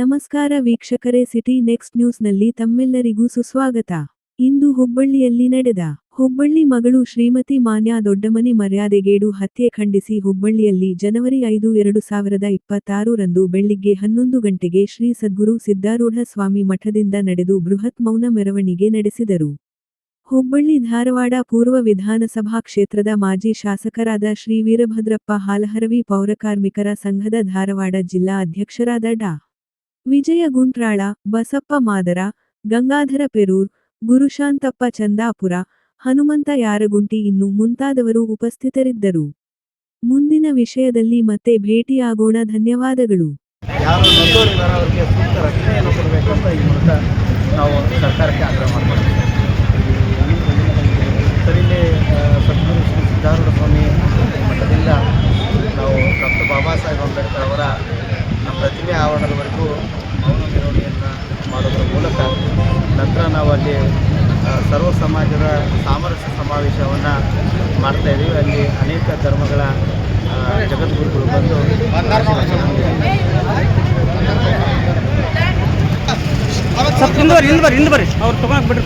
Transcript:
ನಮಸ್ಕಾರ ವೀಕ್ಷಕರೇ, city next ನ್ಯೂಸ್ನಲ್ಲಿ ತಮ್ಮೆಲ್ಲರಿಗೂ ಸುಸ್ವಾಗತ. ಇಂದು ಹುಬ್ಬಳ್ಳಿಯಲ್ಲಿ ನಡೆದ ಹುಬ್ಬಳ್ಳಿ ಮಗಳು ಶ್ರೀಮತಿ ಮಾನ್ಯಾ ದೊಡ್ಡಮನಿ ಮರ್ಯಾದೆಗೇಡು ಹತ್ಯೆ ಖಂಡಿಸಿ ಹುಬ್ಬಳ್ಳಿಯಲ್ಲಿ ಜನವರಿ 5, 2026 ರಂದು ಬೆಳಿಗ್ಗೆ 11 ಗಂಟೆಗೆ ಶ್ರೀ ಸದ್ಗುರು ಸಿದ್ಧಾರೂಢ ಸ್ವಾಮಿ ಮಠದಿಂದ ನಡೆದು ಬೃಹತ್ ಮೌನ ಮೆರವಣಿಗೆ ನಡೆಸಿದರು. ಹುಬ್ಬಳ್ಳಿ ಧಾರವಾಡ ಪೂರ್ವ ವಿಧಾನಸಭಾ ಕ್ಷೇತ್ರದ ಮಾಜಿ ಶಾಸಕರಾದ ಶ್ರೀ ವೀರಭದ್ರಪ್ಪ ಹಾಲಹರವಿ, ಪೌರಕಾರ್ಮಿಕರ ಸಂಘದ ಧಾರವಾಡ ಜಿಲ್ಲಾ ಅಧ್ಯಕ್ಷರಾದ ಡಾ. ವಿಜಯ ಗುಂಟ್ರಾಳ, ಬಸಪ್ಪ ಮಾದರ, ಗಂಗಾಧರ ಪೆರೂರ್, ಗುರುಶಾಂತಪ್ಪ ಚಂದಾಪುರ, ಹನುಮಂತ ಯಾರಗುಂಟಿ ಇನ್ನೂ ಮುಂತಾದವರು ಉಪಸ್ಥಿತರಿದ್ದರು. ಮುಂದಿನ ವಿಷಯದಲ್ಲಿ ಮತ್ತೆ ಭೇಟಿಯಾಗೋಣ. ಧನ್ಯವಾದಗಳು. ಯಾರು ನೊಂದವರಿದ್ದಾರೆ ಅವರಿಗೆ ಸೂಕ್ತ ರಕ್ಷಣೆಯನ್ನು ಕೊಡಬೇಕು ಅಂತ ಈ ಮೂಲಕ ನಾವು ಸರ್ಕಾರಕ್ಕೆ ಆಗ್ರಹ ಮಾಡ್ತೀವಿ. ಸರಿಲೇ ಸದ್ಗುರು ಶ್ರೀ ಸಿದ್ಧಾರೂಢ ಸ್ವಾಮಿ ಮಠದಿಂದ ನಾವು ಡಾಕ್ಟರ್ ಬಾಬಾ ಸಾಹೇಬ್ ಅಂಬೇಡ್ಕರ್ ಅವರ ಪ್ರತಿಮೆ ಆವರಣದವರೆಗೂ ಮೌನ ಮೆರವಣಿಗೆಯನ್ನು ಮಾಡೋದ್ರ ಮೂಲಕ ನಂತರ ನಾವು ಅಲ್ಲಿ ಸರ್ವ ಸಮಾಜದ ಸಾಮರಸ್ಯ ಸಮಾವೇಶವನ್ನು ಮಾಡ್ತಾಯಿದ್ದೀವಿ. ಅಲ್ಲಿ ಅನೇಕ ಧರ್ಮಗಳ ಜಗದ್ಗುರುಗಳು ಬಂದು ಹಿಂದೆ ಬರ್ರಿ ಅವ್ರು ತೊಗೊಂಡು ಬಿಡ್ರಿ.